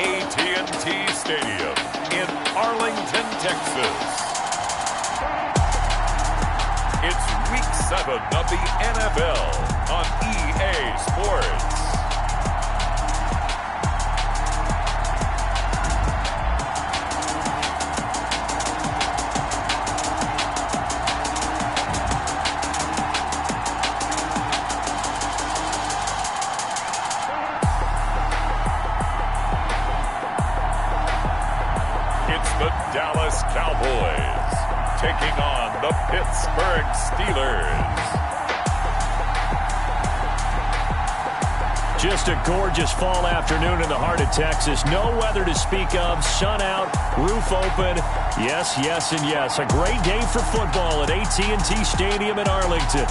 AT&T Stadium in Arlington, Texas. It's Week 7 of the NFL on EA Sports. Dallas Cowboys taking on the Pittsburgh Steelers. Just a gorgeous fall afternoon in the heart of Texas. No weather to speak of. Sun out, roof open. Yes, yes, and yes. A great day for football at AT&T Stadium in Arlington.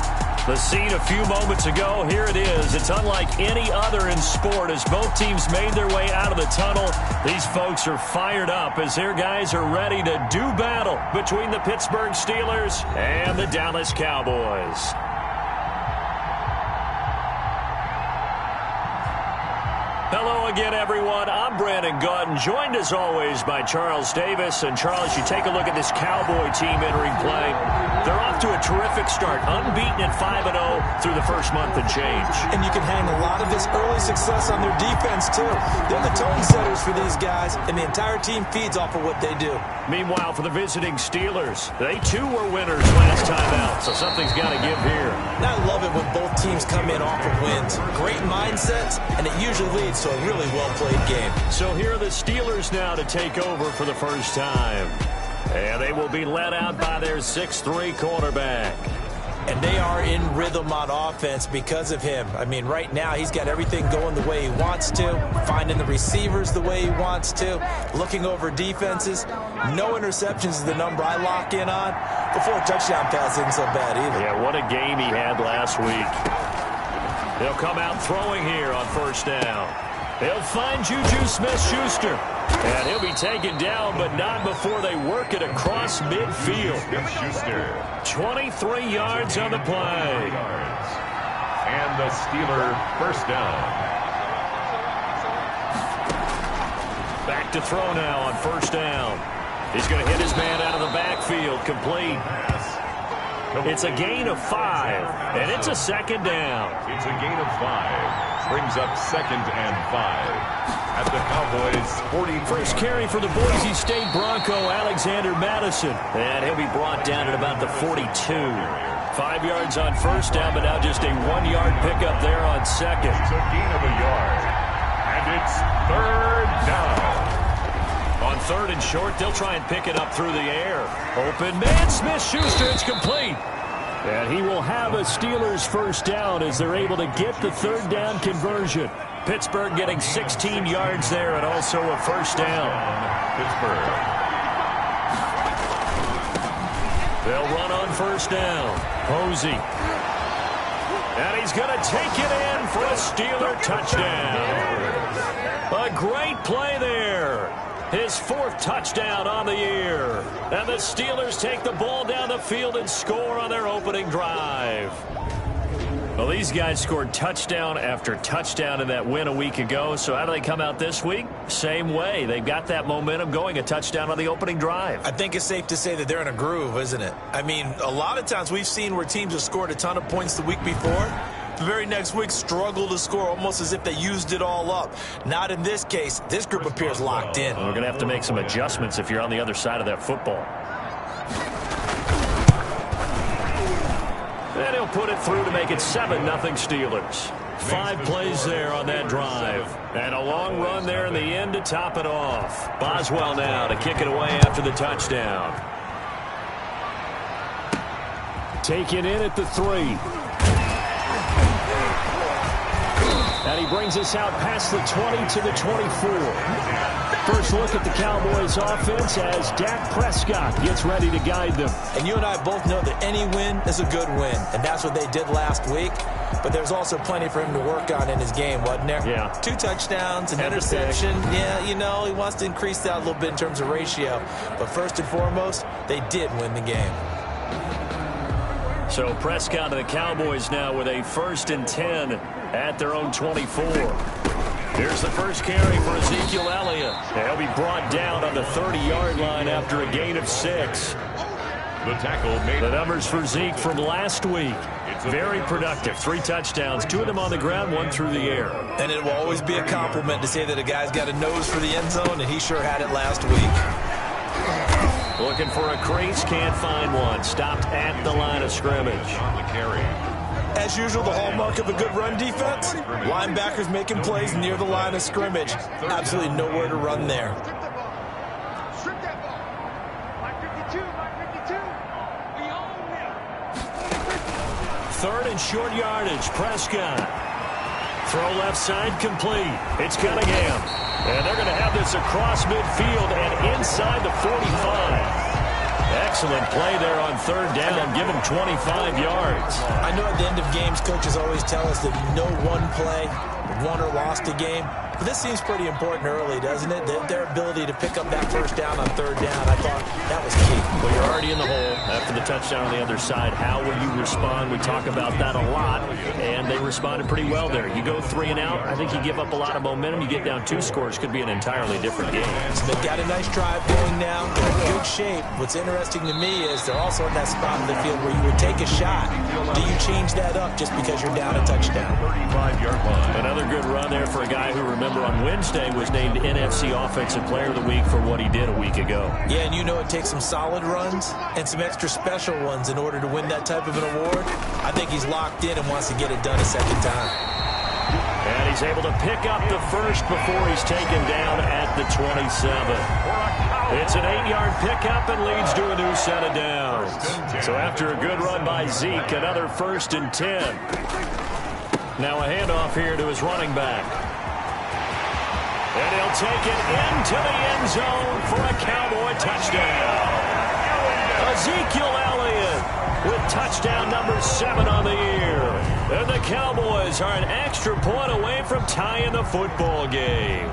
The scene a few moments ago, here it is. It's unlike any other in sport as both teams made their way out of the tunnel. These folks are fired up as their guys are ready to do battle between the Pittsburgh Steelers and the Dallas Cowboys. Hello again, everyone. I'm Brandon Gautin, joined as always by Charles Davis. And Charles, you take a look at this Cowboy team entering play. They're off to a terrific start, unbeaten at 5-0 through the first month and change. And you can hang a lot of this early success on their defense, too. They're the tone setters for these guys, and the entire team feeds off of what they do. Meanwhile, for the visiting Steelers, they too were winners last time out, so something's got to give here. And I love it when both teams come in off of wins. Great mindsets, and it usually leads to a really well-played game. So here are the Steelers now to take over for the first time. And they will be led out by their 6'3" quarterback. And they are in rhythm on offense because of him. I mean, right now, he's got everything going the way he wants to, finding the receivers the way he wants to, looking over defenses. No interceptions is the number I lock in on. Before a touchdown pass isn't so bad either. Yeah, what a game he had last week. They'll come out throwing here on first down. They'll find Juju Smith-Schuster. And he'll be taken down, but not before they work it across midfield. Smith-Schuster. 23 yards on the play. And the Steeler first down. Back to throw now on first down. He's going to hit his man out of the backfield, complete. It's a gain of 5, and it's a second down. It's a gain of 5. Brings up 2nd and 5. At the Cowboys' 40. First carry for the Boise State Bronco, Alexander Madison. And he'll be brought down at about the 42. 5 yards on first down, but now just a 1-yard pickup there on second. It's a gain of a yard. And it's 3rd down. On 3rd and short, they'll try and pick it up through the air. Open man, Smith-Schuster, it's complete. And he will have a Steelers first down as they're able to get the 3rd down conversion. Pittsburgh getting 16 yards there and also a first down. Pittsburgh. They'll run on first down. Posey. And he's going to take it in for a Steeler touchdown. A great play there. His 4th touchdown on the year. And the Steelers take the ball down the field and score on their opening drive. Well, these guys scored touchdown after touchdown in that win a week ago. So how do they come out this week? Same way. They've got that momentum going, a touchdown on the opening drive. I think it's safe to say that they're in a groove, isn't it? I mean, a lot of times we've seen where teams have scored a ton of points the week before. The very next week struggle to score almost as if they used it all up. Not in this case. This group appears locked in. Well, we're going to have to make some adjustments if you're on the other side of that football. And he'll put it through to make it 7-0 Steelers. 5 plays there on that drive. And a long run there in the end to top it off. Boswell now to kick it away after the touchdown. Taken in at the 3. And he brings us out past the 20 to the 24. First look at the Cowboys offense as Dak Prescott gets ready to guide them. And you and I both know that any win is a good win. And that's what they did last week. But there's also plenty for him to work on in his game, wasn't there? Yeah. 2 touchdowns, an interception. Yeah, you know, he wants to increase that a little bit in terms of ratio. But first and foremost, they did win the game. So Prescott and the Cowboys now with a 1st and 10 at their own 24. Here's the first carry for Ezekiel Elliott. He'll be brought down on the 30-yard line after a gain of 6. The tackle made. The numbers for Zeke from last week. Very productive. 3 touchdowns, 2 of them on the ground, 1 through the air. And it will always be a compliment to say that a guy's got a nose for the end zone, and he sure had it last week. Looking for a crease, can't find one. Stopped at the line of scrimmage. On the carry. As usual, the hallmark of a good run defense, linebackers making plays near the line of scrimmage. Absolutely nowhere to run there. Third and short yardage, Prescott. Throw left side, complete. It's Cunningham. And they're going to have this across midfield and inside the 45. Excellent play there on third down. Give him 25 yards. I know at the end of games, coaches always tell us that no one play won or lost a game. But this seems pretty important early, doesn't it? Their ability to pick up that first down on third down, I thought that was key. Well, you're already in the hole after the touchdown on the other side. How will you respond? We talk about that a lot, and they responded pretty well there. You go 3 and out, I think you give up a lot of momentum. You get down 2 scores, could be an entirely different game. So they've got a nice drive going now. They're in good shape. What's interesting to me is they're also in that spot in the field where you would take a shot. Do you change that up just because you're down a touchdown? 35-yard line. Another good run there for a guy who, remember, on Wednesday was named NFC Offensive Player of the Week for what he did a week ago. Yeah, and you know it takes some solid runs and some extra special ones in order to win that type of an award. I think he's locked in and wants to get it done a second time. And he's able to pick up the first before he's taken down at the 27. It's an 8-yard pickup and leads to a new set of downs. So after a good run by Zeke, another 1st and 10. Now a handoff here to his running back. And he'll take it into the end zone for a Cowboy touchdown. Ezekiel Elliott with touchdown number 7 on the year. And the Cowboys are an extra point away from tying the football game.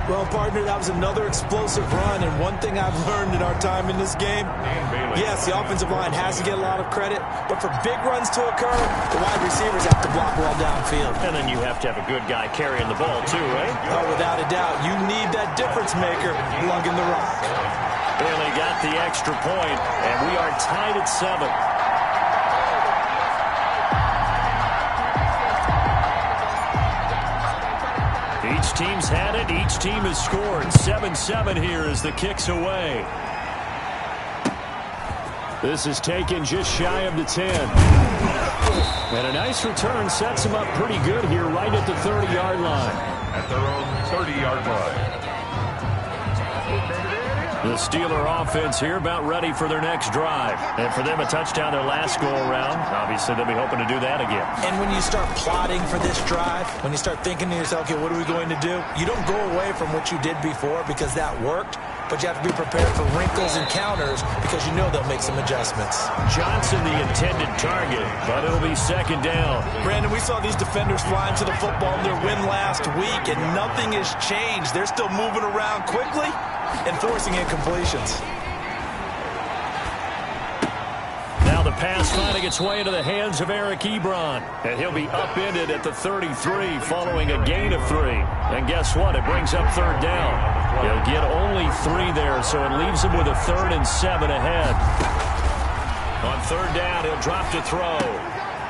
Well, partner, that was another explosive run, and one thing I've learned in our time in this game, yes, the offensive line has to get a lot of credit, but for big runs to occur, the wide receivers have to block well downfield. And then you have to have a good guy carrying the ball, too, right? Oh, without a doubt. You need that difference maker lugging the rock. Bailey got the extra point, and we are tied at 7. Each team's had it. Each team has scored. 7-7 here as the kick's away. This is taken just shy of the 10. And a nice return sets them up pretty good here right at the 30-yard line. At their own 30-yard line. The Steeler offense here about ready for their next drive. And for them, a touchdown their last go-around. Obviously, they'll be hoping to do that again. And when you start plotting for this drive, when you start thinking to yourself, okay, what are we going to do? You don't go away from what you did before because that worked, but you have to be prepared for wrinkles and counters because you know they'll make some adjustments. Johnson, the intended target, but it'll be 2nd down. Brandon, we saw these defenders flying to the football in their win last week, and nothing has changed. They're still moving around quickly and forcing incompletions. Now the pass finding its way into the hands of Eric Ebron. And he'll be upended at the 33 following a gain of 3. And guess what? It brings up 3rd down. He'll get only 3 there, so it leaves him with a 3rd and 7 ahead. On 3rd down, he'll drop to throw.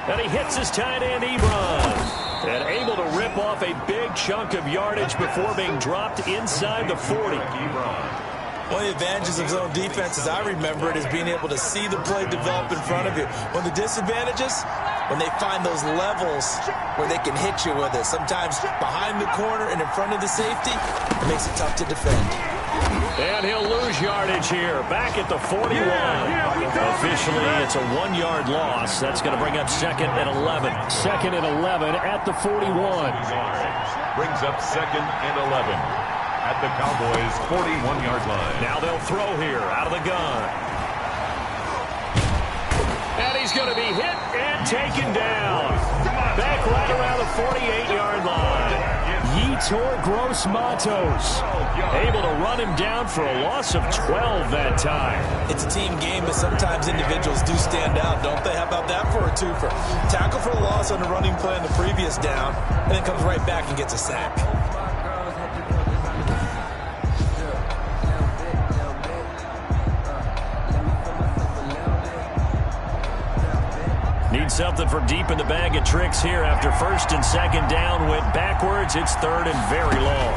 And he hits his tight end, Ebron. And able to rip off a big chunk of yardage before being dropped inside the 40. One of the advantages of zone defense, as I remember it, is being able to see the play develop in front of you. One of the disadvantages, when they find those levels where they can hit you with it, sometimes behind the corner and in front of the safety, it makes it tough to defend. And he'll lose yardage here, back at the 41. Officially, it's a 1-yard loss. That's going to bring up 2nd and 11. 2nd and 11 at the 41. Brings up 2nd and 11 at the Cowboys' 41-yard line. Now they'll throw here out of the gun. And he's going to be hit and taken down. Back right around the 48-yard line. Yeet Vitor Gross-Matos. Able to run him down for a loss of 12 that time. It's a team game, but sometimes individuals do stand out, don't they? How about that for a twofer? Tackle for a loss on the running play on the previous down, and then comes right back and gets a sack. Need something for deep in the bag of tricks here after first and second down went backwards. It's third and very long.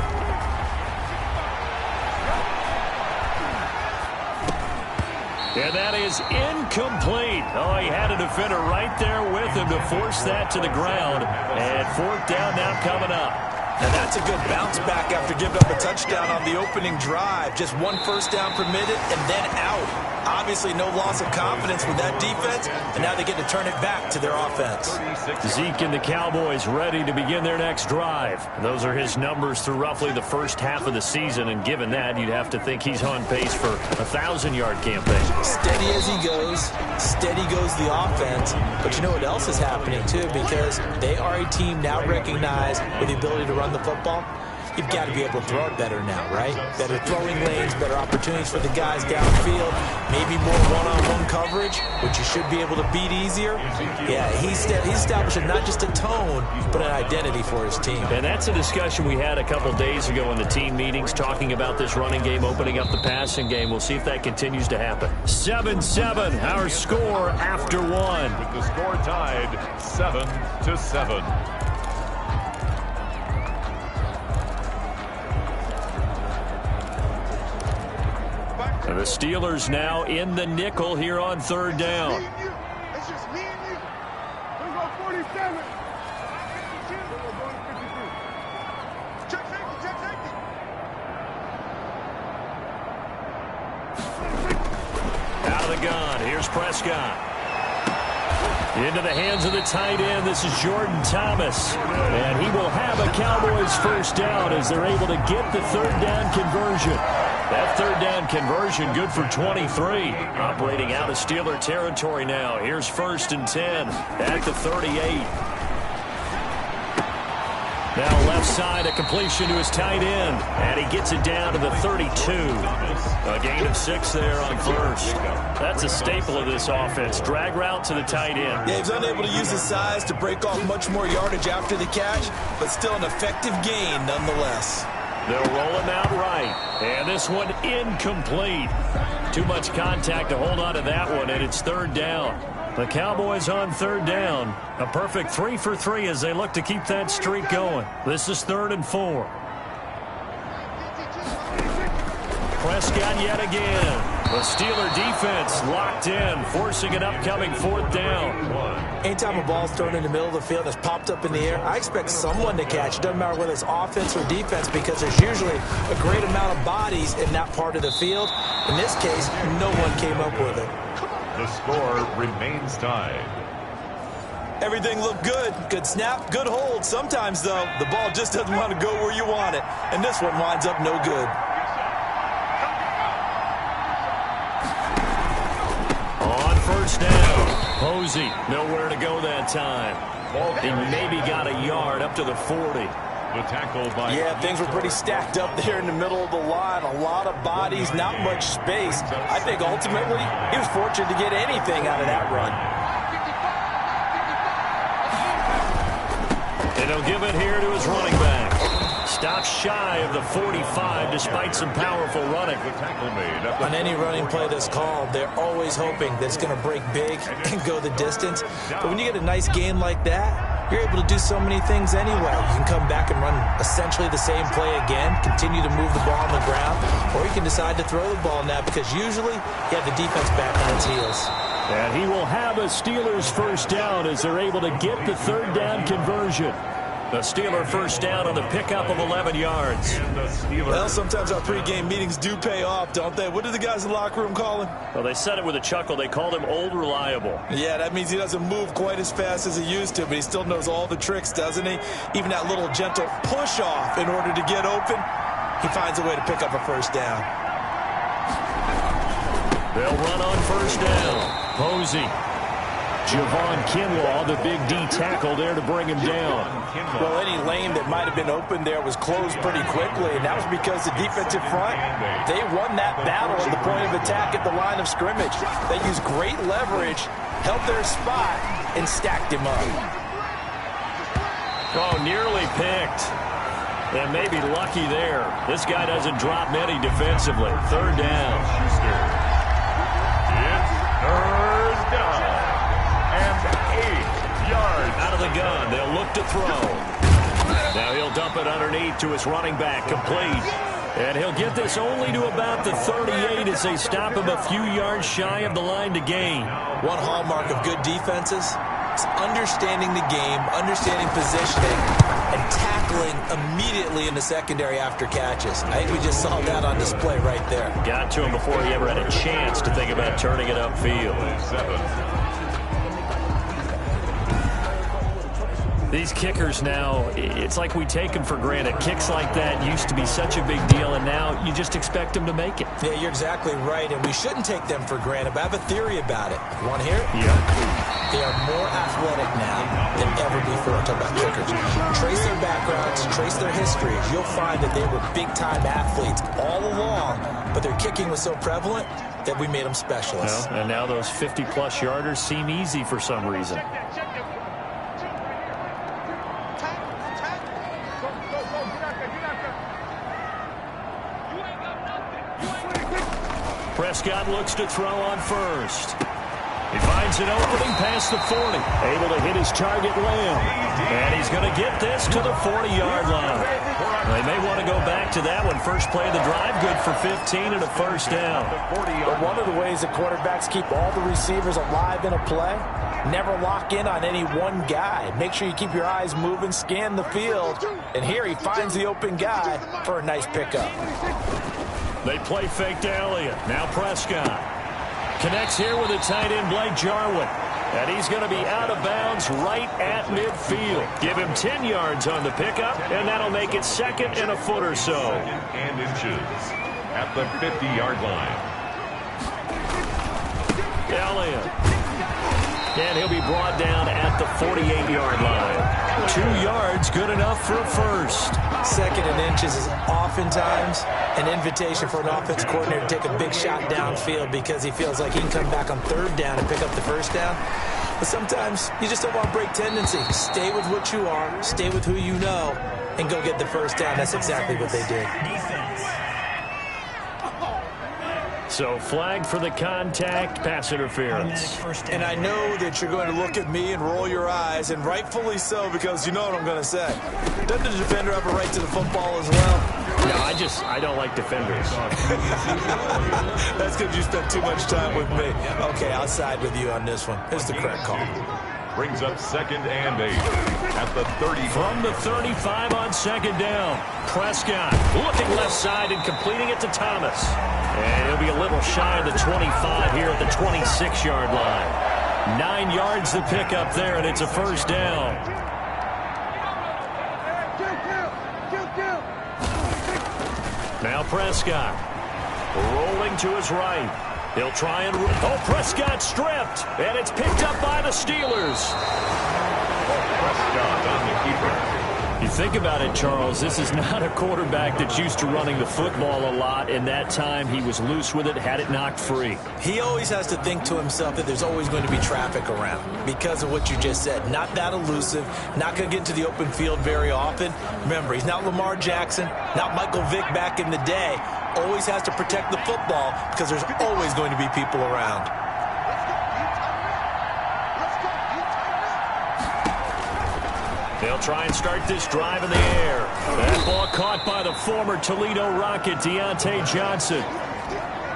And that is incomplete. Oh, he had a defender right there with him to force that to the ground. And fourth down now coming up. And that's a good bounce back after giving up a touchdown on the opening drive. Just one first down permitted and then out. Obviously no loss of confidence with that defense, and now they get to turn it back to their offense. Zeke and the Cowboys ready to begin their next drive. Those are his numbers through roughly the first half of the season, and given that, you'd have to think he's on pace for a 1,000-yard campaign. Steady as he goes, steady goes the offense. But you know what else is happening, too, because they are a team now recognized with the ability to run the football. You've got to be able to throw it better now, right? Better throwing lanes, better opportunities for the guys downfield, maybe more one-on-one coverage, which you should be able to beat easier. Yeah, he's establishing not just a tone, but an identity for his team. And that's a discussion we had a couple days ago in the team meetings, talking about this running game, opening up the passing game. We'll see if that continues to happen. 7-7, our score after one. With the score tied 7-7. And the Steelers now in the nickel here on third down. It's just me and you. We go 47. Check safety, check safety. Out of the gun. Here's Prescott. Into the hands of the tight end. This is Jordan Thomas. And he will have a Cowboys first down as they're able to get the third down conversion. That third down conversion good for 23. Operating out of Steeler territory now. Here's first and 10 at the 38. Now left side, a completion to his tight end. And he gets it down to the 32. A gain of 6 there on first. That's a staple of this offense. Drag route to the tight end. Yeah, he's unable to use his size to break off much more yardage after the catch, but still an effective gain nonetheless. They'll roll him out right. And this one incomplete. Too much contact to hold on to that one, and it's third down. The Cowboys on third down. A perfect 3 for 3 as they look to keep that streak going. This is 3rd and 4. Prescott yet again. The Steeler defense locked in, forcing an upcoming fourth down. Anytime a ball's thrown in the middle of the field that's popped up in the air, I expect someone to catch. It doesn't matter whether it's offense or defense, because there's usually a great amount of bodies in that part of the field. In this case, no one came up with it. The score remains tied. Everything looked good. Good snap, good hold. Sometimes, though, the ball just doesn't want to go where you want it. And this one winds up no good. On first down, Posey nowhere to go that time. He maybe got a yard up to the 40. The tackle by... Yeah, things were pretty stacked up there in the middle of the line. A lot of bodies, not much space. I think ultimately he was fortunate to get anything out of that run. And he'll give it here to his running back. Stops shy of the 45 despite some powerful running. The tackle made. On any running play that's called, they're always hoping that it's going to break big and go the distance. But when you get a nice gain like that, you're able to do so many things anyway. You can come back and run essentially the same play again, continue to move the ball on the ground, or you can decide to throw the ball now, because usually you have the defense back on its heels. And he will have a Steelers first down as they're able to get the third down conversion. The Steeler first down on the pickup of 11 yards. Well, sometimes our pregame meetings do pay off, don't they? What did the guys in the locker room call him? Well, they said it with a chuckle. They called him Old Reliable. Yeah, that means he doesn't move quite as fast as he used to, but he still knows all the tricks, doesn't he? Even that little gentle push-off in order to get open, he finds a way to pick up a first down. They'll run on first down. Posey. Javon Kinlaw, the big D tackle there to bring him down. Well, any lane that might have been open there was closed pretty quickly, and that was because the defensive front, they won that battle at the point of attack at the line of scrimmage. They used great leverage, held their spot, and stacked him up. Oh, nearly picked. And maybe lucky there. This guy doesn't drop many defensively. Third down. It's third down. And 8 yards. Out of the gun. They'll look to throw. Now he'll dump it underneath to his running back. Complete. And he'll get this only to about the 38 as they stop him a few yards shy of the line to gain. One hallmark of good defenses is understanding the game, understanding positioning, and tackling immediately in the secondary after catches. I think we just saw that on display right there. Got to him before he ever had a chance to think about turning it upfield. 7. These kickers now, it's like we take them for granted. Kicks like that used to be such a big deal, and now you just expect them to make it. Yeah, you're exactly right, and we shouldn't take them for granted, but I have a theory about it. Want to hear it? Yeah. They are more athletic now than ever before. Talk about kickers. Trace their backgrounds, trace their histories. You'll find that they were big-time athletes all along, but their kicking was so prevalent that we made them specialists. Well, and now those 50-plus yarders seem easy for some reason. Prescott looks to throw on first. He finds an opening past the 40. Able to hit his target, Lamb. And he's going to get this to the 40-yard line. They may want to go back to that one. First play of the drive, good for 15 and a first down. But one of the ways that quarterbacks keep all the receivers alive in a play, never lock in on any one guy. Make sure you keep your eyes moving, scan the field. And here he finds the open guy for a nice pickup. They play fake to Elliott. Now Prescott connects here with the tight end, Blake Jarwin. And he's going to be out of bounds right at midfield. Give him 10 yards on the pickup, and that'll make it second and a foot or so. 2nd and inches at the 50-yard line. Elliott. And he'll be brought down at the 48-yard line. 2 yards, good enough for a first. 2nd and inches is oftentimes an invitation for an offense coordinator to take a big shot downfield because he feels like he can come back on 3rd down and pick up the first down. But sometimes you just don't want to break tendency. Stay with what you are, stay with who you know, and go get the first down. That's exactly what they did. So flag for the contact, pass interference. And I know that you're going to look at me and roll your eyes, and rightfully so, because you know what I'm going to say. Doesn't the defender have a right to the football as well? No, I don't like defenders. That's because you spent too much time with me. Okay, I'll side with you on this one. Here's the correct call. Brings up 2nd and 8 at the 30. From the 35 on 2nd down. Prescott looking left side and completing it to Thomas. And he'll be a little shy of the 25 here at the 26-yard line. 9 yards the pickup there, and it's a first down. Now Prescott rolling to his right. He'll try and... Oh, Prescott stripped, and it's picked up by the Steelers. Prescott on the keeper. You think about it, Charles, this is not a quarterback that's used to running the football a lot. In that time, he was loose with it, had it knocked free. He always has to think to himself that there's always going to be traffic around because of what you just said. Not that elusive, not going to get into the open field very often. Remember, he's not Lamar Jackson, not Michael Vick back in the day. Always has to protect the football because there's always going to be people around. They'll try and start this drive in the air. That ball caught by the former Toledo Rocket, Deontay Johnson.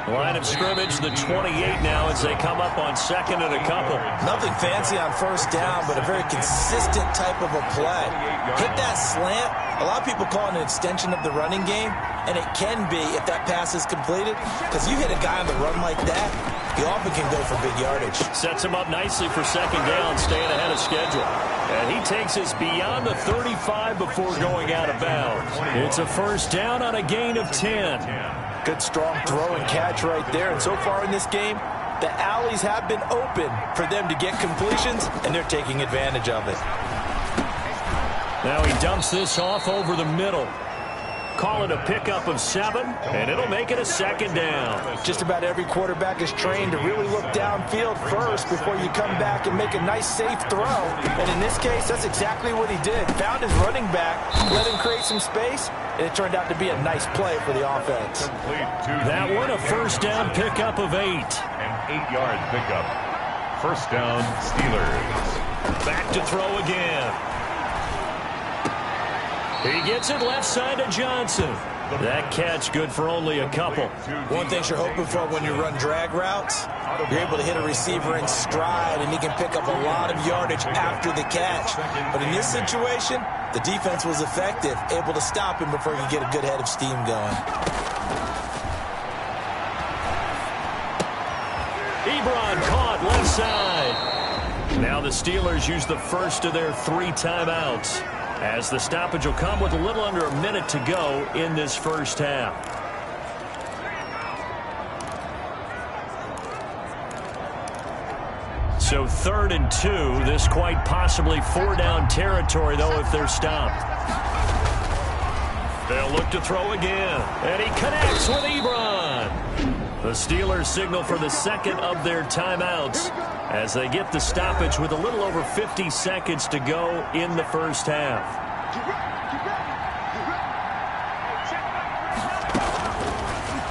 Line of scrimmage, the 28 now as they come up on 2nd and a couple. Nothing fancy on 1st down, but a very consistent type of a play. Hit that slant. A lot of people call it an extension of the running game, and it can be if that pass is completed, because you hit a guy on the run like that, he often can go for big yardage. Sets him up nicely for 2nd down, staying ahead of schedule. And he takes us beyond the 35 before going out of bounds. It's a first down on a gain of 10. Good strong throw and catch right there. And so far in this game, The alleys have been open for them to get completions, and they're taking advantage of it. Now he dumps this off over the middle. Call it a pickup of 7, and it'll make it a 2nd down. Just about every quarterback is trained to really look downfield first before you come back and make a nice, safe throw. And in this case, that's exactly what he did. Found his running back, let him create some space, and it turned out to be a nice play for the offense. That one, a 1st down pickup of 8. An 8-yard pickup. 1st down, Steelers. Back to throw again. He gets it left side to Johnson. That catch good for only a couple. One thing you're hoping for when you run drag routes, you're able to hit a receiver in stride, and he can pick up a lot of yardage after the catch. But in this situation, the defense was effective, able to stop him before he could get a good head of steam going. Ebron caught left side. Now the Steelers use the first of their 3 timeouts, as the stoppage will come with a little under a minute to go in this first half. So 3rd and 2. This quite possibly 4-down territory, though, if they're stopped. They'll look to throw again, and he connects with Ebron. The Steelers signal for the 2nd of their timeouts as they get the stoppage with a little over 50 seconds to go in the first half.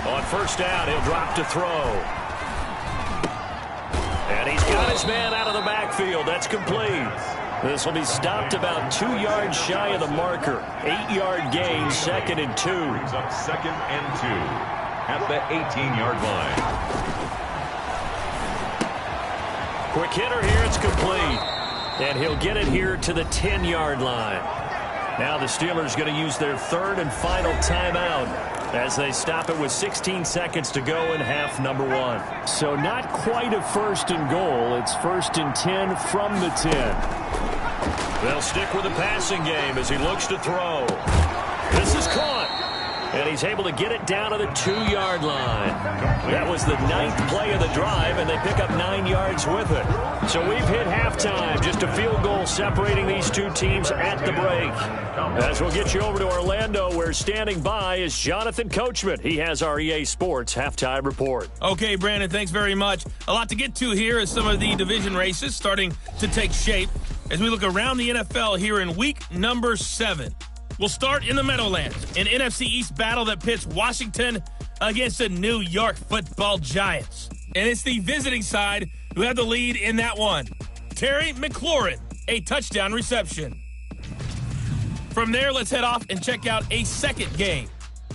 On 1st down, he'll drop to throw. And he's got his man out of the backfield. That's complete. This will be stopped about 2 yards shy of the marker. 8-yard gain, 2nd and 2. Brings up 2nd and 2 at the 18-yard line. Quick hitter here, it's complete. And he'll get it here to the 10-yard line. Now the Steelers going to use their 3rd and final timeout as they stop it with 16 seconds to go in half number 1. So not quite a 1st and goal. It's 1st and 10 from the 10. They'll stick with the passing game as he looks to throw. This is caught. And he's able to get it down to the 2-yard line. That was the 9th play of the drive, and they pick up 9 yards with it. So we've hit halftime. Just a field goal separating these 2 teams at the break. As we'll get you over to Orlando, where standing by is Jonathan Coachman. He has our EA Sports halftime report. Okay, Brandon, thanks very much. A lot to get to here as some of the division races starting to take shape as we look around the NFL here in week number 7. We'll start in the Meadowlands, an NFC East battle that pits Washington against the New York Football Giants. And it's the visiting side who have the lead in that one. Terry McLaurin, a touchdown reception. From there, let's head off and check out a second game.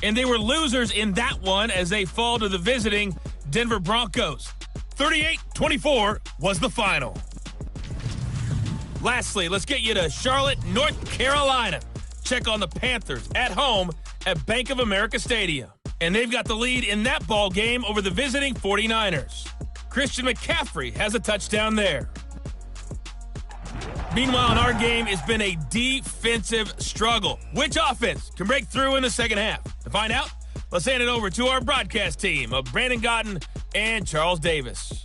And they were losers in that one as they fall to the visiting Denver Broncos. 38-24 was the final. Lastly, let's get you to Charlotte, North Carolina. Check on the Panthers at home at Bank of America Stadium. And they've got the lead in that ball game over the visiting 49ers. Christian McCaffrey has a touchdown there. Meanwhile, in our game, it's been a defensive struggle. Which offense can break through in the second half? To find out, let's hand it over to our broadcast team of Brandon Godden and Charles Davis.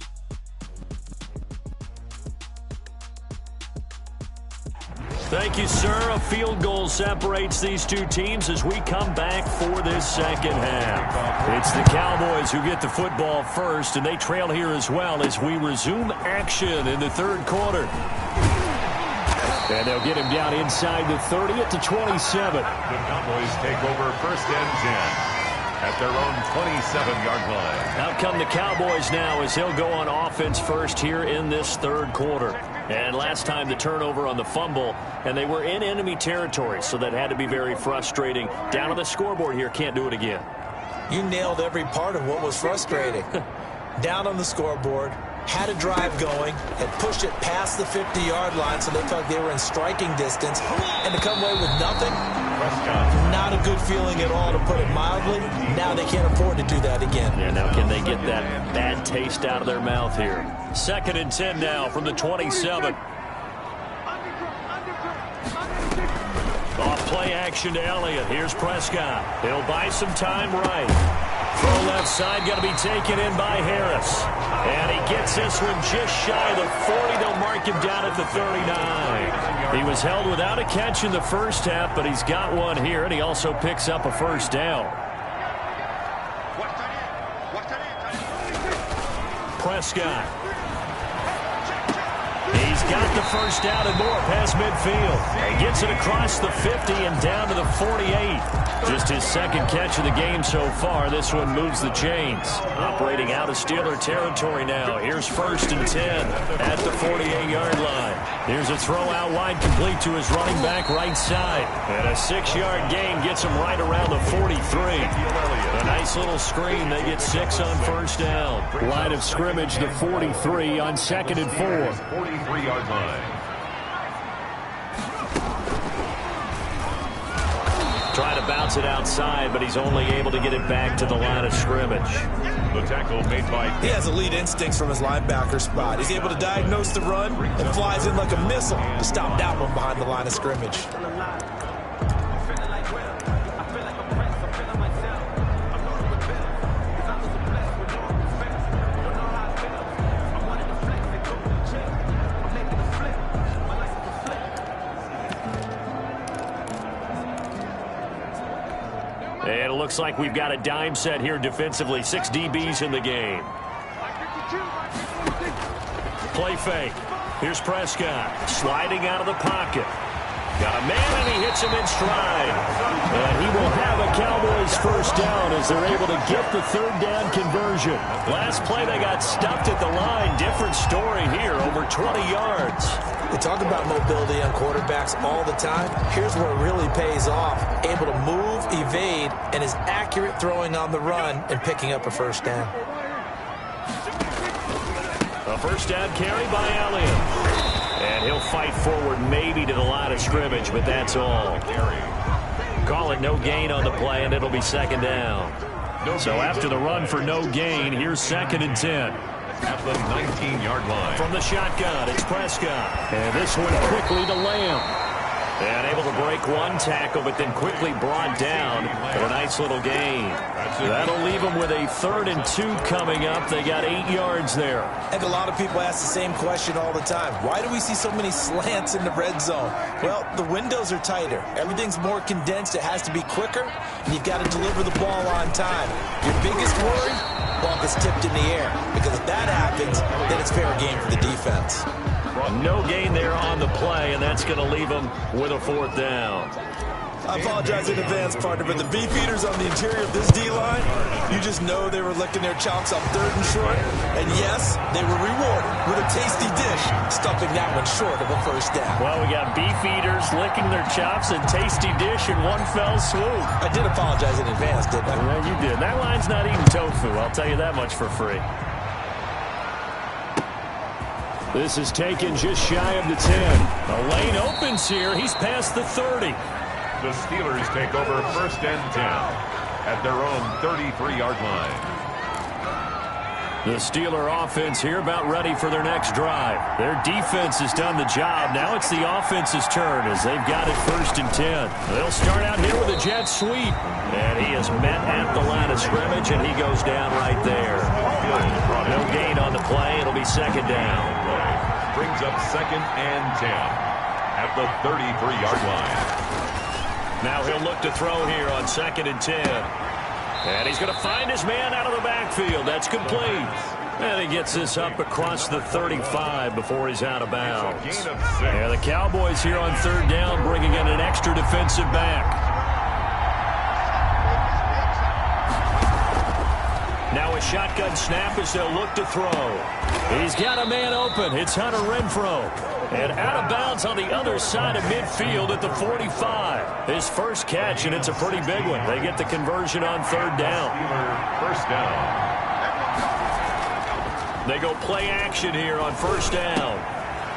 Thank you, sir. A field goal separates these 2 teams as we come back for this second half. It's the Cowboys who get the football first, and they trail here as well as we resume action in the 3rd quarter. And they'll get him down inside the 30 at the 27. The Cowboys take over 1st and 10 at their own 27-yard line. Out come the Cowboys now as they'll go on offense first here in this 3rd quarter. And last time the turnover on the fumble, and they were in enemy territory, so that had to be very frustrating. Down on the scoreboard here, can't do it again. You nailed every part of what was frustrating. Down on the scoreboard, had a drive going, had pushed it past the 50-yard line so they felt like they were in striking distance, and to come away with nothing, not a good feeling at all, to put it mildly. Now they can't afford to do that again. Yeah, now can they get that bad taste out of their mouth here? 2nd and 10 now from the 27. Off play action to Elliott. Here's Prescott. He'll buy some time right. Throw left side, going to be taken in by Harris. And he gets this one just shy of the 40. They'll mark him down at the 39. He was held without a catch in the first half, but he's got one here, and he also picks up a first down. Prescott. He's got the first down and more past midfield. He gets it across the 50 and down to the 48. Just his second catch of the game so far. This one moves the chains. Operating out of Steeler territory now. Here's 1st and 10 at the 48-yard line. Here's a throw out wide complete to his running back right side. And a 6-yard gain gets him right around the 43. A nice little screen. They get 6 on first down. Line of scrimmage, the 43 on 2nd and 4. 43-yard line. Trying to bounce it outside, but he's only able to get it back to the line of scrimmage. The tackle made by... He has elite instincts from his linebacker spot. He's able to diagnose the run and flies in like a missile to stop that one behind the line of scrimmage. And it looks like we've got a dime set here defensively. 6 DBs in the game. Play fake. Here's Prescott sliding out of the pocket. Got a man, and he hits him in stride. And he will have a Cowboys first down as they're able to get the 3rd down conversion. Last play, they got stuffed at the line. Different story here, over 20 yards. They talk about mobility on quarterbacks all the time. Here's where it really pays off. Able to move, evade, and is accurate throwing on the run and picking up a first down. A first down carry by Elliott. And he'll fight forward maybe to the line of scrimmage, but that's all. Call it no gain on the play, and it'll be 2nd down. So after the run for no gain, here's 2nd and 10. At the 19-yard line. From the shotgun, it's Prescott. And this one quickly to Lamb. And able to break one tackle, but then quickly brought down for a nice little gain. That'll leave them with a 3rd and 2 coming up. They got 8 yards there. I think a lot of people ask the same question all the time. Why do we see so many slants in the red zone? Well, the windows are tighter. Everything's more condensed. It has to be quicker, and you've got to deliver the ball on time. Your biggest worry? Ball gets tipped in the air, because if that happens, then it's fair game for the defense. No gain there on the play, and that's going to leave them with a 4th down. I apologize in advance, partner, but the beefeaters on the interior of this D-line, you just know they were licking their chops on 3rd and short. And yes, they were rewarded with a tasty dish, stuffing that one short of a first down. Well, we got beefeaters licking their chops and tasty dish in one fell swoop. I did apologize in advance, didn't I? Yeah, you did. That line's not eating tofu, I'll tell you that much for free. This is taken just shy of the 10. A lane opens here. He's past the 30. The Steelers take over 1st and 10 at their own 33-yard line. The Steeler offense here about ready for their next drive. Their defense has done the job. Now it's the offense's turn as they've got it 1st and 10. They'll start out here with a jet sweep. And he is met at the line of scrimmage, and he goes down right there. No gain on the play. It'll be 2nd down. Brings up 2nd and 10 at the 33-yard line. Now he'll look to throw here on 2nd and 10. And he's going to find his man out of the backfield. That's complete. And he gets this up across the 35 before he's out of bounds. Yeah, the Cowboys here on 3rd down bringing in an extra defensive back. Now a shotgun snap as they'll look to throw. He's got a man open. It's Hunter Renfrow. And out of bounds on the other side of midfield at the 45. His first catch, and it's a pretty big one. They get the conversion on 3rd down. First down. They go play action here on 1st down.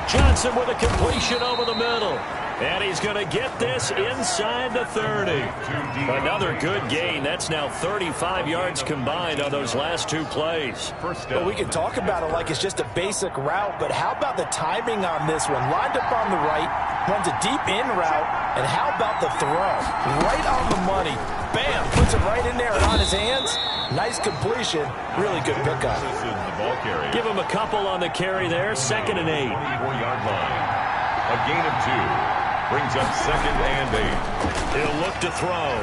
Johnson with a completion over the middle. And he's going to get this inside the 30. Another good gain. That's now 35 yards combined on those last 2 plays. Well, we can talk about it like it's just a basic route, but how about the timing on this one? Lined up on the right, runs a deep in route, and how about the throw? Right on the money. bam, puts it right in there and on his hands. Nice completion. Really good pickup. Give him a couple on the carry there. 2nd and 8. 4-yard line. A gain of 2. Brings up 2nd and 8. He'll look to throw.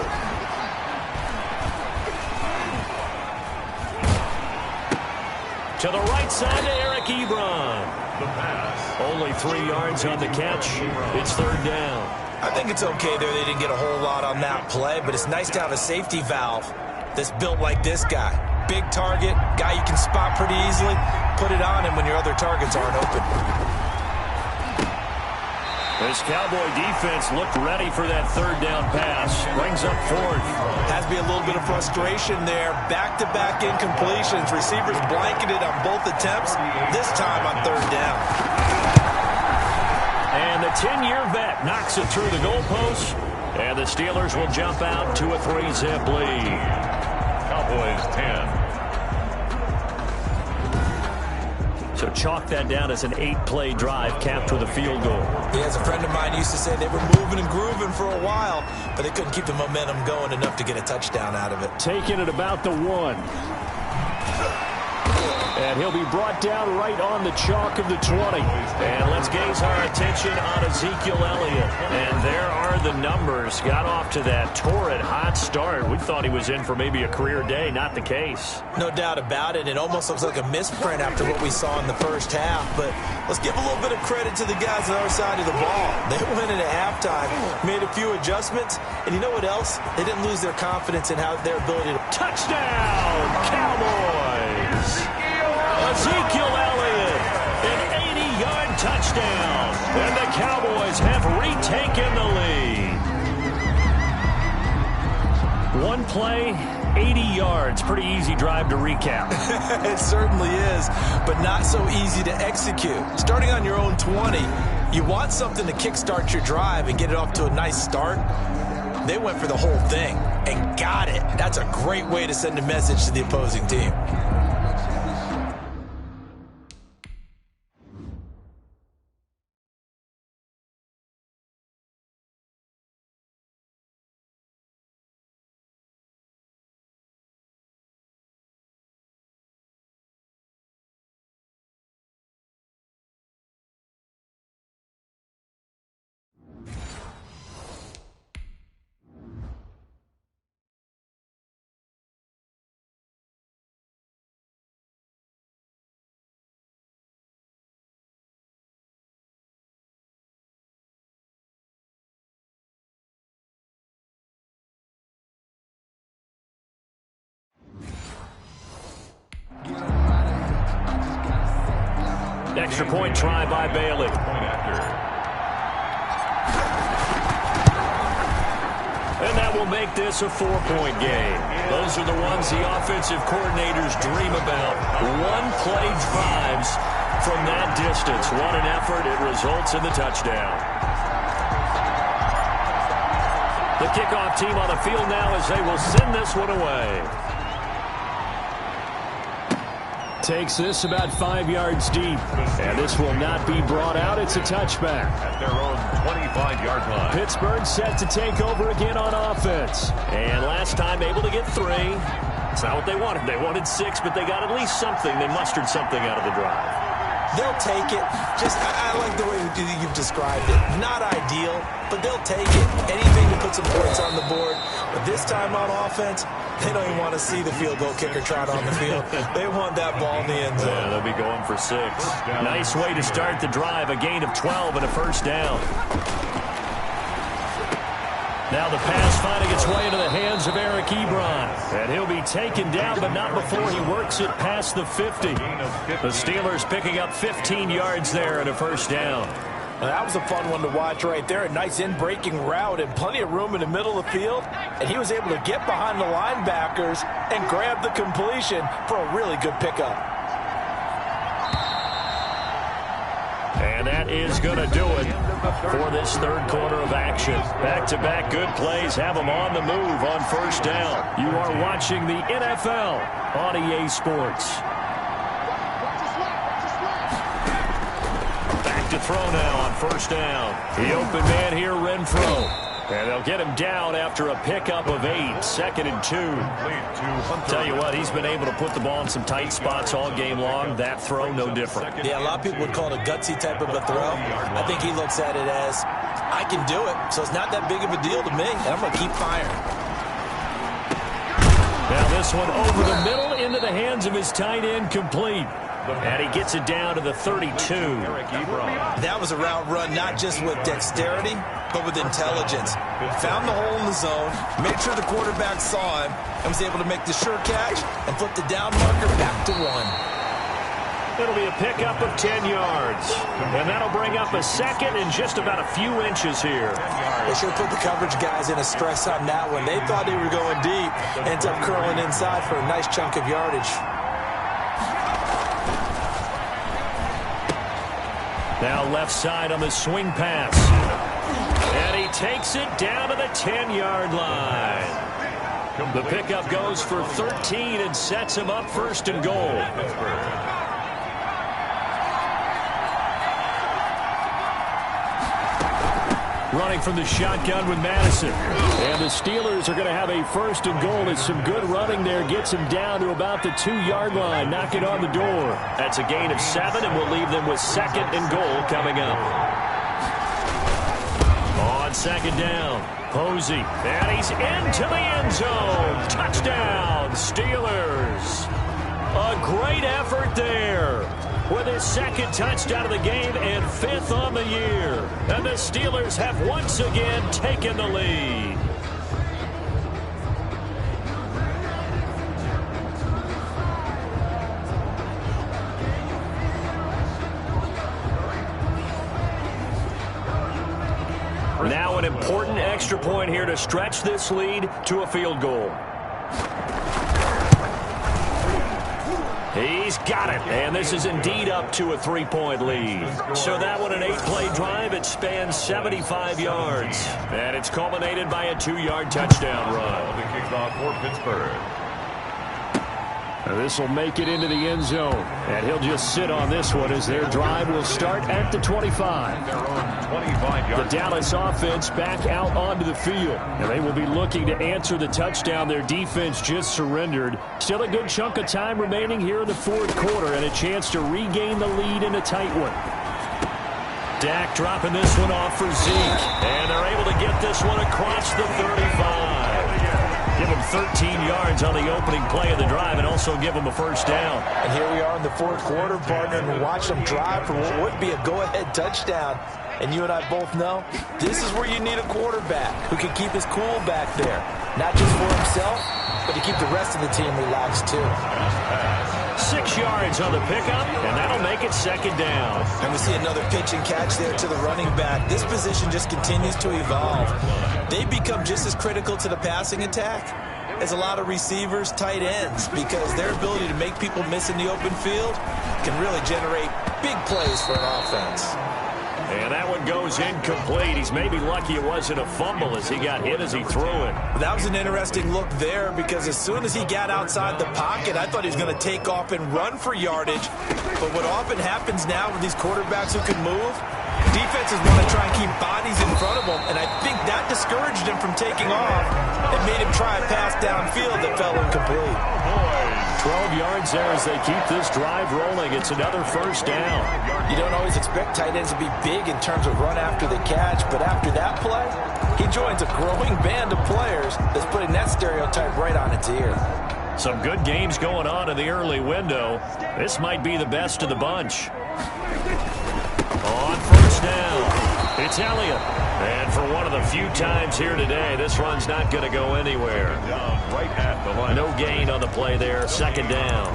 To the right side to Eric Ebron. The pass. Only 3 yards on the catch. It's 3rd down. I think it's okay there. They didn't get a whole lot on that play, but it's nice to have a safety valve that's built like this guy. Big target, guy you can spot pretty easily. Put it on him when your other targets aren't open. This Cowboy defense looked ready for that 3rd down pass. Brings up 4th. Has to be a little bit of frustration there. Back-to-back incompletions. Receivers blanketed on both attempts. This time on 3rd down. And the 10-year vet knocks it through the goalpost. And the Steelers will jump out to a 3-zip lead. Cowboys 10. So chalk that down as an 8-play drive capped with a field goal. Yeah, as a friend of mine used to say, they were moving and grooving for a while, but they couldn't keep the momentum going enough to get a touchdown out of it. Taking it about the 1. And he'll be brought down right on the chalk of the 20. And let's gaze our attention on Ezekiel Elliott. And there are the numbers. Got off to that torrid hot start. We thought he was in for maybe a career day. Not the case. No doubt about it. It almost looks like a misprint after what we saw in the first half. But let's give a little bit of credit to the guys on the other side of the ball. They went in at halftime, made a few adjustments. And you know what else? They didn't lose their confidence in their ability to... Touchdown, Cowboys! Ezekiel Elliott, an 80-yard touchdown. And the Cowboys have retaken the lead. 1 play, 80 yards. Pretty easy drive to recap. It certainly is, but not so easy to execute. Starting on your own 20, you want something to kickstart your drive and get it off to a nice start. They went for the whole thing and got it. That's a great way to send a message to the opposing team. Extra point try by Bailey. And that will make this a 4-point game. Those are the ones the offensive coordinators dream about. 1-play drives from that distance. What an effort. It results in the touchdown. The kickoff team on the field now as they will send this one away. Takes this about 5 yards deep. And this will not be brought out. It's a touchback. At their own 25-yard line. Pittsburgh set to take over again on offense. And last time able to get 3. It's not what they wanted. They wanted 6, but they got at least something. They mustered something out of the drive. They'll take it. I like the way you've described it. Not ideal, but they'll take it. Anything to put some points on the board. But this time on offense, they don't even want to see the field goal kicker trot on the field. They want that ball in the end zone. Yeah, they'll be going for 6. Nice way to start the drive. A gain of 12 and a first down. Now the pass finding its way into the hands of Eric Ebron. And he'll be taken down, but not before he works it past the 50. The Steelers picking up 15 yards there and a first down. Well, that was a fun one to watch right there. A nice in-breaking route and plenty of room in the middle of the field. And he was able to get behind the linebackers and grab the completion for a really good pickup. And that is going to do it for this third quarter of action. Back-to-back good plays have them on the move on first down. You are watching the NFL on EA Sports. Back to throw now on first down. The open man here, Renfro. And they'll get him down after a pickup of 8, 2nd and 2. Tell you what, he's been able to put the ball in some tight spots all game long. That throw, no different. Yeah, a lot of people would call it a gutsy type of a throw. I think he looks at it as, I can do it, so it's not that big of a deal to me, and I'm going to keep firing. Now this one over the middle into the hands of his tight end, complete. And he gets it down to the 32. That was a route run not just with dexterity, but with intelligence. Found the hole in the zone, made sure the quarterback saw him, and was able to make the sure catch and flip the down marker back to 1. It'll be a pickup of 10 yards. And that'll bring up a 2nd and just about a few inches here. They sure put the coverage guys in a stress on that one. They thought they were going deep. Ends up curling inside for a nice chunk of yardage. Now left side on the swing pass. And he takes it down to the 10-yard line. The pickup goes for 13 and sets him up 1st and goal. Running from the shotgun with Madison. And the Steelers are going to have a 1st and goal. As some good running there gets him down to about the 2-yard line. Knock it on the door. That's a gain of 7, and we'll leave them with 2nd and goal coming up. On 2nd down, Posey. And he's into the end zone. Touchdown, Steelers. A great effort there. With his 2nd touchdown of the game and 5th on the year. And the Steelers have once again taken the lead. Now an important extra point here to stretch this lead to a field goal. He's got it, and this is indeed up to a 3-point lead. So that one, an 8-play drive. It spans 75 yards, and it's culminated by a 2-yard touchdown run. The kickoff for Pittsburgh. This will make it into the end zone, and he'll just sit on this one as their drive will start at the 25. The Dallas offense back out onto the field, and they will be looking to answer the touchdown their defense just surrendered. Still a good chunk of time remaining here in the 4th quarter, and a chance to regain the lead in a tight one. Dak dropping this one off for Zeke, and they're able to get this one across the 35. Give him 13 yards on the opening play of the drive and also give him a 1st down. And here we are in the 4th quarter, partner, and watch them drive for what would be a go-ahead touchdown. And you and I both know this is where you need a quarterback who can keep his cool back there. Not just for himself, but to keep the rest of the team relaxed too. 6 yards on the pickup, and that'll make it 2nd down. And we see another pitch and catch there to the running back. This position just continues to evolve. They become just as critical to the passing attack as a lot of receivers, tight ends, because their ability to make people miss in the open field can really generate big plays for an offense. And that one goes incomplete. He's maybe lucky it wasn't a fumble as he got hit as he threw it. That was an interesting look there because as soon as he got outside the pocket, I thought he was going to take off and run for yardage. But what often happens now with these quarterbacks who can move, defenses want to try and keep bodies in front of them, and I think that discouraged him from taking off and made him try a pass downfield that fell incomplete. 12 yards there as they keep this drive rolling. It's another 1st down. You don't always expect tight ends to be big in terms of run after the catch, but after that play, he joins a growing band of players that's putting that stereotype right on its ear. Some good games going on in the early window. This might be the best of the bunch. On 1st down, it's Elliott. And for one of the few times here today, this run's not going to go anywhere. No gain on the play there, 2nd down.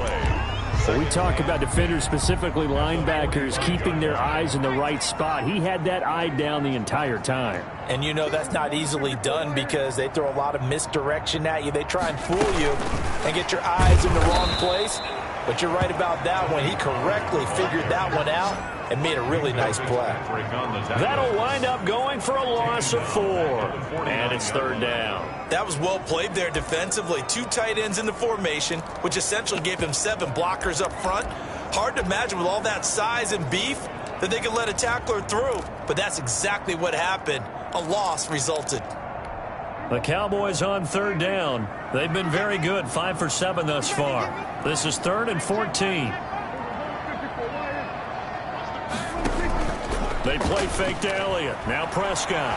When we talk about defenders, specifically linebackers, keeping their eyes in the right spot. He had that eye down the entire time. And you know that's not easily done because they throw a lot of misdirection at you. They try and fool you and get your eyes in the wrong place. But you're right about that one. He correctly figured that one out and made a really nice play. That'll wind up going for a loss of 4. And it's 3rd down. That was well played there defensively. 2 tight ends in the formation, which essentially gave him 7 blockers up front. Hard to imagine with all that size and beef that they could let a tackler through. But that's exactly what happened. A loss resulted. The Cowboys on third down. They've been very good, 5 for 7 thus far. This is 3rd and 14. They play fake to Elliott. Now Prescott.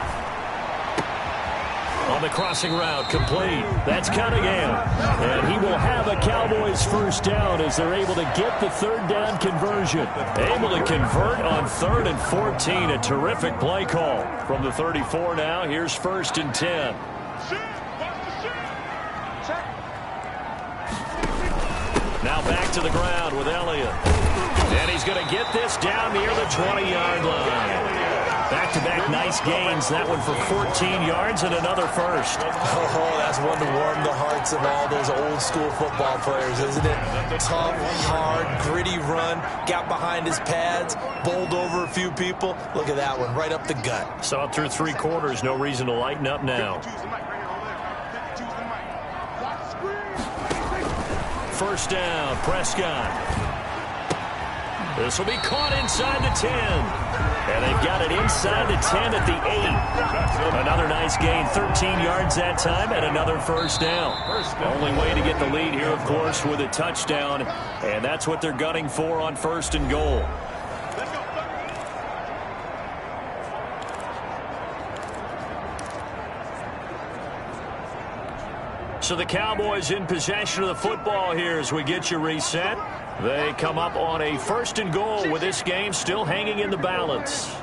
On the crossing route, complete. That's Cunningham. And he will have a Cowboys first down as they're able to get the third down conversion. Able to convert on 3rd and 14. A terrific play call. From the 34 now, here's 1st and 10. Now back to the ground with Elliott. And he's going to get this down near the 20-yard line. Back-to-back nice gains. That one for 14 yards and another first. Oh, that's one to warm the hearts of all those old-school football players, isn't it? Tough, hard, gritty run. Got behind his pads, bowled over a few people. Look at that one, right up the gut. Saw it through 3 quarters. No reason to lighten up now. First down, Prescott. This will be caught inside the 10. And they've got it inside the 10 at the 8. Another nice gain, 13 yards that time, and another first down. Only way to get the lead here, of course, with a touchdown. And that's what they're gunning for on 1st and goal. So the Cowboys in possession of the football here as we get you reset. They come up on a 1st and goal with this game still hanging in the balance.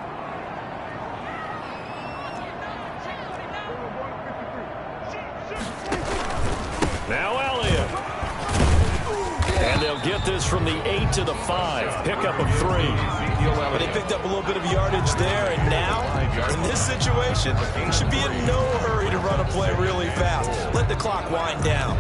Now Elliott. And they'll get this from the 8 to the 5. Pickup of 3. But they picked up a little bit of yardage there, and now, in this situation, should be in no hurry to run a play really fast. Let the clock wind down.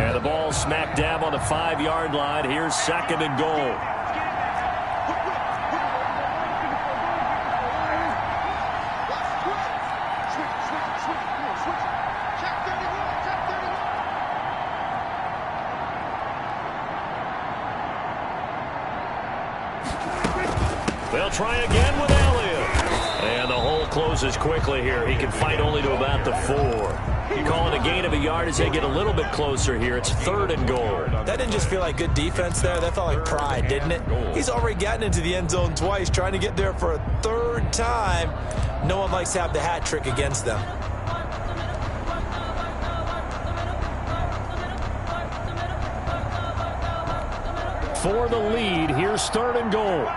And the ball smack dab on the 5-yard line. Here's 2nd and goal. They'll try again with Elliott. And the hole closes quickly here. He can fight only to about the 4. Calling a gain of a yard as they get a little bit closer here. It's 3rd and goal. That didn't just feel like good defense there. That felt like pride, didn't it? He's already gotten into the end zone twice, trying to get there for a 3rd time. No one likes to have the hat trick against them. For the lead, here's 3rd and goal.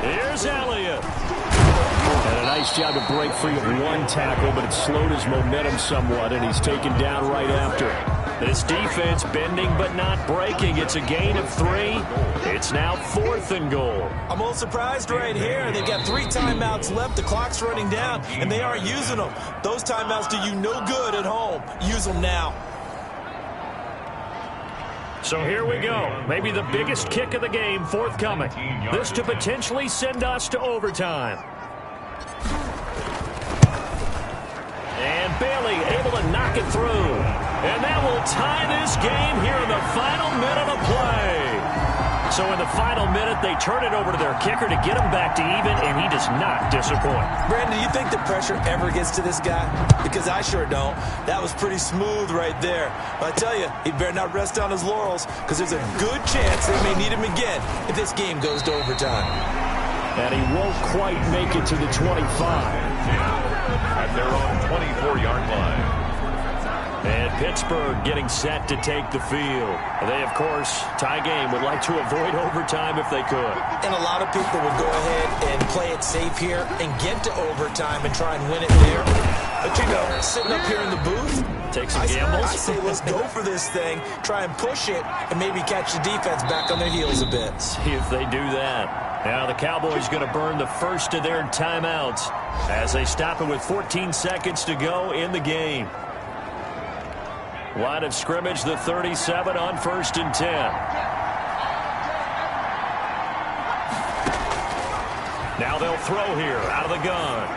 Here's Elliott. And a nice job to break free of 1 tackle, but it slowed his momentum somewhat, and he's taken down right after it. This defense bending but not breaking. It's a gain of 3. It's now 4th and goal. I'm a little surprised right here. They've got 3 timeouts left. The clock's running down, and they aren't using them. Those timeouts do you no good at home. Use them now. So here we go. Maybe the biggest kick of the game forthcoming. This to potentially send us to overtime. And Bailey able to knock it through. And that will tie this game here in the final minute of play. So in the final minute, they turn it over to their kicker to get him back to even, and he does not disappoint. Brandon, do you think the pressure ever gets to this guy? Because I sure don't. That was pretty smooth right there. But I tell you, he better not rest on his laurels, because there's a good chance they may need him again if this game goes to overtime. And he won't quite make it to the 25. At their own 24-yard line. And Pittsburgh getting set to take the field. They, of course, tie game, would like to avoid overtime if they could. And a lot of people would go ahead and play it safe here and get to overtime and try and win it there. But, you know, sitting up here in the booth, take some gambles. I say let's go for this thing, try and push it, and maybe catch the defense back on their heels a bit. See if they do that. Now the Cowboys going to burn the first of their timeouts as they stop it with 14 seconds to go in the game. Line of scrimmage, the 37 on 1st and 10. Now they'll throw here out of the gun.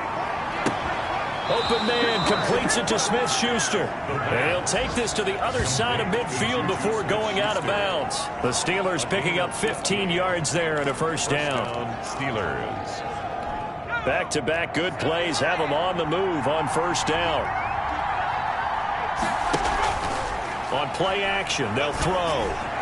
Open man completes it to Smith-Schuster. And he'll take this to the other side of midfield before going out of bounds. The Steelers picking up 15 yards there and a first down. Steelers. Back-to-back good plays have them on the move on first down. On play action, they'll throw.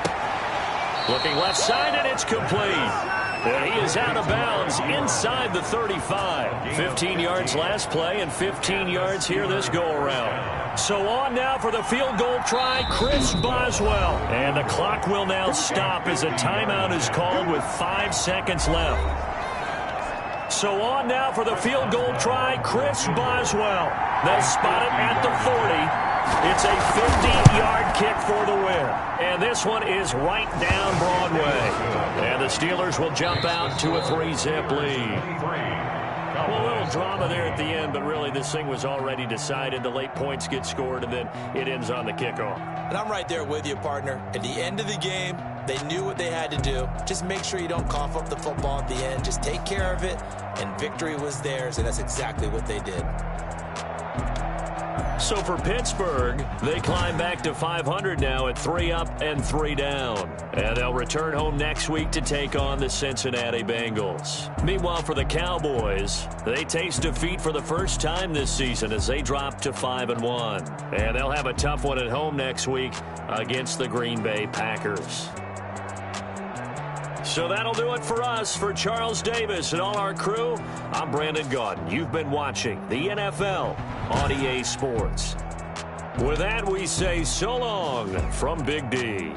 Looking left side, and it's complete. And he is out of bounds inside the 35. 15 yards last play and 15 yards here this go-around. So on now for the field goal try, Chris Boswell. And the clock will now stop as a timeout is called with 5 seconds left. So on now for the field goal try, Chris Boswell. They'll spot it at the 40. It's a 50-yard kick for the win. And this one is right down Broadway. And the Steelers will jump out to a 3-zip lead. Well, a little drama there at the end, but really this thing was already decided. The late points get scored, and then it ends on the kickoff. And I'm right there with you, partner. At the end of the game, they knew what they had to do. Just make sure you don't cough up the football at the end. Just take care of it, and victory was theirs, and that's exactly what they did. So for Pittsburgh, they climb back to 500 now at 3 up and 3 down. And they'll return home next week to take on the Cincinnati Bengals. Meanwhile, for the Cowboys, they taste defeat for the first time this season as they drop to 5-1. And they'll have a tough one at home next week against the Green Bay Packers. So that'll do it for us. For Charles Davis and all our crew, I'm Brandon Gaudin. You've been watching the NFL on EA Sports. With that, we say so long from Big D.